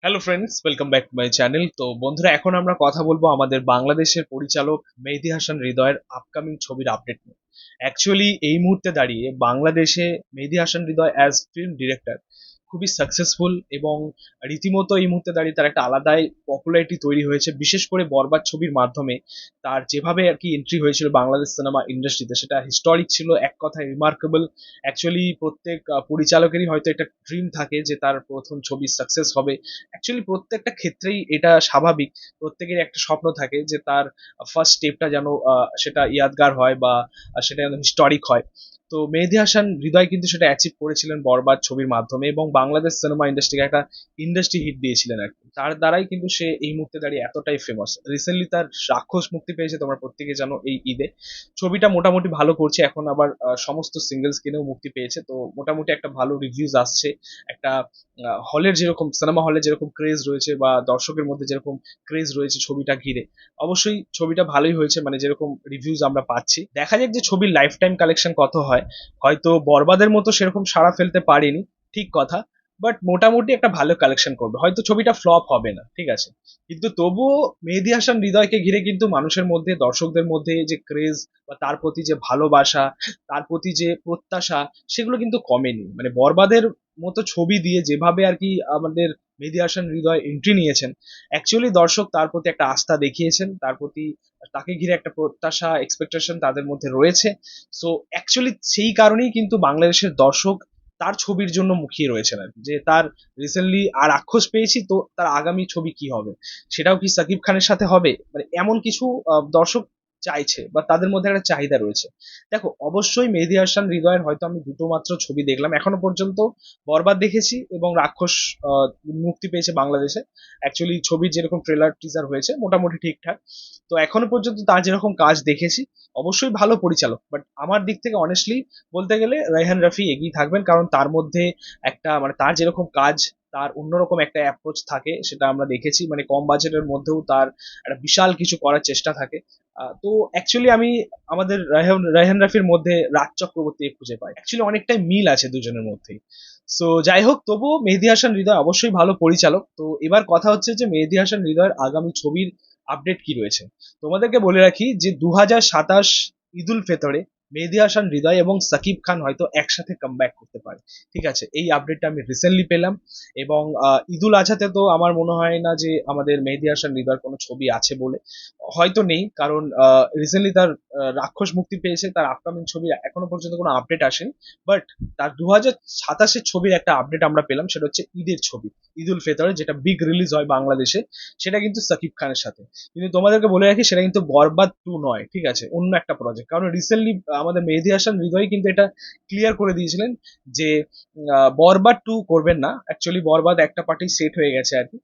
Hello friends, welcome back to my channel. তো বন্ধুরা, এখন আমরা কথা বলবো আমাদের বাংলাদেশের পরিচালক মেহেদী হাসান হৃদয়ের আপকামিং ছবির আপডেট নিয়ে। অ্যাকচুয়ালি এই মুহূর্তে দাঁড়িয়ে বাংলাদেশে মেহেদী হাসান হৃদয় অ্যাজ ফিল্ম ডিরেক্টর খুবই সাকসেসফুল এবং রীতিমতো এই মুহূর্তে দাঁড়িয়ে তার একটা আলাদাই পপুলারিটি তৈরি হয়েছে, বিশেষ করে বরবাদ ছবির মাধ্যমে। তার যেভাবে আর কি এন্ট্রি হয়েছিল বাংলাদেশ সিনেমা ইন্ডাস্ট্রিতে, সেটা হিস্টোরিক ছিল, এক কথায় রিমার্কেবল। অ্যাকচুয়ালি প্রত্যেক পরিচালকেরই হয়তো একটা ড্রিম থাকে যে তার প্রথম ছবি সাকসেস হবে। অ্যাকচুয়ালি প্রত্যেকটা ক্ষেত্রেই এটা স্বাভাবিক। প্রত্যেকের একটা স্বপ্ন থাকে যে তার ফার্স্ট স্টেপটা যেন সেটা ইয়াদগার হয় বা সেটা যেন হিস্টোরিক হয়। তো মেহেদী হাসান হৃদয় কিন্তু সেটা অ্যাচিভ করেছিলেন বরবাদ ছবির মাধ্যমে, এবং বাংলাদেশ সিনেমা ইন্ডাস্ট্রিকে একটা ইন্ডাস্ট্রি হিট দিয়েছিলেন আর কি। তার দ্বারাই কিন্তু সে এই মুহূর্তে দাঁড়িয়ে এতটাই ফেমাস। রিসেন্টলি তার রাক্ষস মুক্তি পেয়েছে, তোমরা প্রত্যেকে জানো, এই ঈদে। ছবিটা মোটামুটি ভালো করছে, এখন আবার সমস্ত সিঙ্গেলস কিনেও মুক্তি পেয়েছে, তো মোটামুটি একটা ভালো রিভিউজ আসছে। একটা হলের যেরকম সিনেমা হলে যেরকম ক্রেজ রয়েছে বা দর্শকের মধ্যে যেরকম ক্রেজ রয়েছে ছবিটা ঘিরে, অবশ্যই ছবিটা ভালোই হয়েছে, মানে যেরকম রিভিউজ আমরা পাচ্ছি। দেখা যাক যে ছবির লাইফ টাইম কালেকশন কত হয়। হয়তো বরবাদের মতো সেরকম সাড়া ফেলতে পারেনি, ঠিক কথা, বাট মোটামুটি একটা ভালো কালেকশন করবে। হয়তো ছবিটা ফ্লপ হবে না, ঠিক আছে, কিন্তু তবুও মেহেদী হাসান হৃদয়কে ঘিরে কিন্তু মানুষের মধ্যে, দর্শকদের মধ্যে যে ক্রেজ বা তার প্রতি যে ভালোবাসা, তার প্রতি যে প্রত্যাশা, সেগুলো কিন্তু কমেনি। মানে বরবাদের মতো ছবি দিয়ে যেভাবে আর কি আমাদের মেহেদী হাসান হৃদয় এন্ট্রি নিয়েছেন, অ্যাকচুয়ালি দর্শক তার প্রতি একটা আস্থা দেখিয়েছেন, তার প্রতি তাকে ঘিরে একটা প্রত্যাশা, এক্সপেকটেশন তাদের মধ্যে রয়েছে। সো অ্যাকচুয়ালি সেই কারণেই কিন্তু বাংলাদেশের দর্শক তার ছবির জন্য মুখিয়ে রয়েছেন আর কি। যে তার রিসেন্টলি আর আক্ষেপ পেয়েছি, তো তার আগামী ছবি কি হবে, সেটাও কি সাকিব খানের সাথে হবে, মানে এমন কিছু দর্শক চাইছে বা তাদের মধ্যে একটা চাহিদা রয়েছে। দেখো, অবশ্যই মেহেদী হাসান হৃদয়ের হয়তো আমি দুটো মাত্র ছবি দেখলাম এখনো পর্যন্ত। বরবাদ দেখেছি এবং রাক্ষস আহ, মুক্তি পেয়েছে বাংলাদেশে। অ্যাকচুয়ালি ছবির যেরকম ট্রেলার টিজার হয়েছে মোটামুটি ঠিকঠাক। তো এখনো পর্যন্ত তার যেরকম কাজ দেখেছি, অবশ্যই ভালো পরিচালক, বাট আমার দিক থেকে অনেস্টলি বলতে গেলে রায়হান রাফি এগিয়ে থাকবেন, কারণ তার মধ্যে একটা, মানে তার যেরকম কাজ, তার অন্যরকম একটা অ্যাপ্রোচ থাকে, সেটা আমরা দেখেছি। মানে কম বাজেটের মধ্যেও তার একটা বিশাল কিছু করার চেষ্টা থাকে। তো অ্যাকচুয়ালি আমি আমাদের রায়হান রাফির মধ্যে রাজ চক্রবর্তী খুঁজে পাই, অ্যাকচুয়ালি অনেকটাই মিল আছে দুজনের মধ্যেই। সো যাই হোক, তবুও মেহেদী হাসান হৃদয় অবশ্যই ভালো পরিচালক। তো এবার কথা হচ্ছে যে মেহেদী হাসান হৃদয়ের আগামী ছবির আপডেট কি রয়েছে। তোমাদেরকে বলে রাখি যে 2027 ঈদ উল ফেতরে মেহেদী হাসান হৃদয় এবং সাকিব খান হয়তো একসাথে কামব্যাক করতে পারে। ঠিক আছে, এই আপডেটটা আমি রিসেন্টলি পেলাম। এবং ঈদ উল আজহাতে তো আমার মনে হয় না যে আমাদের মেহেদী হাসান হৃদয়ের কোনো ছবি আছে বলে, হয়তো নেই, কারণ রিসেন্টলি তার রাক্ষস মুক্তি পেয়েছে, তার আপকামিং ছবি এখনো পর্যন্ত কোনো আপডেট আসেনি। বাট তার 2027 ছবির একটা আপডেট আমরা পেলাম, সেটা হচ্ছে ঈদের ছবি, ঈদ উল ফেতরে, যেটা বিগ রিলিজ হয় বাংলাদেশে, সেটা কিন্তু সাকিব খানের সাথে। কিন্তু তোমাদেরকে বলে রাখি, সেটা কিন্তু বরবাদ 2 নয়, ঠিক আছে, অন্য একটা প্রজেক্ট। কারণ রিসেন্টলি আমাদের মেহেদী হাসান হৃদয় কিন্তু এটা ক্লিয়ার করে দিয়েছিলেন যে বরবাদ 2 করবেন না। অ্যাকচুয়ালি বরবাদ একটা পার্টি সেট হয়ে গেছে আর কি।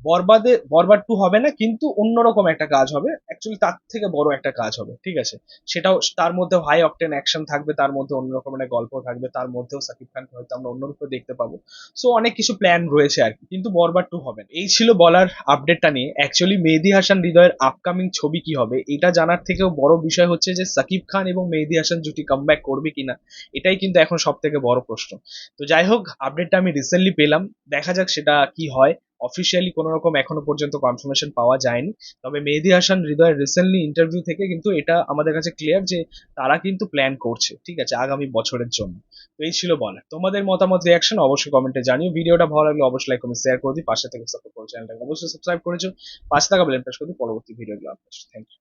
বরবাদ 2 হবে না, কিন্তু অন্যরকম একটা কাজ হবে, অ্যাকচুয়ালি তার থেকে বড় একটা কাজ হবে, ঠিক আছে। সেটাও, তার মধ্যে হাই অকটেন অ্যাকশন থাকবে, তার মধ্যে অন্যরকম একটা গল্প থাকবে, তার মধ্যেও সাকিব খানকে হয়তো আমরা অন্যরূপে দেখতে পাবো। সো অনেক কিছু প্ল্যান রয়েছে আর কি, কিন্তু বরবাদ 2 হবে না। এই ছিল বলার আপডেটটা নিয়ে। অ্যাকচুয়ালি মেহেদী হাসান হৃদয়ের আপকামিং ছবি কি হবে, এটা জানার থেকেও বড় বিষয় হচ্ছে যে সাকিব খান এবং মেহেদী হাসান জুটি কামব্যাক করবে কিনা, এটাই কিন্তু এখন সব থেকে বড় প্রশ্ন। তো যাই হোক, আপডেটটা আমি রিসেন্টলি পেলাম, দেখা যাক সেটা কি হয়। অফিসিয়ালি কোনো রকম এখনো পর্যন্ত কনফার্মেশন পাওয়া যায়নি। তবে মেহেদী হাসান হৃদয়ের রিসেন্টলি ইন্টারভিউ থেকে কিন্তু এটা আমাদের কাছে ক্লিয়ার যে তারা কিন্তু প্ল্যান করছে, ঠিক আছে, আগামী বছরের জন্য। তো এই ছিল বলার। তোমাদের মতামত, রিয়াকশন অবশ্যই কমেন্টে জানিও। ভিডিওটা ভালো লাগলে অবশ্যই লাইক কমেন্ট শেয়ার করে দিই, পাশে থেকে সাপোর্ট করো, চ্যানেলটাকে অবশ্যই সাবস্ক্রাইব করেছো, পাশে থাকা বেল প্রেস করে দিই পরবর্তী ভিডিওগুলো আপলোড। Thank you.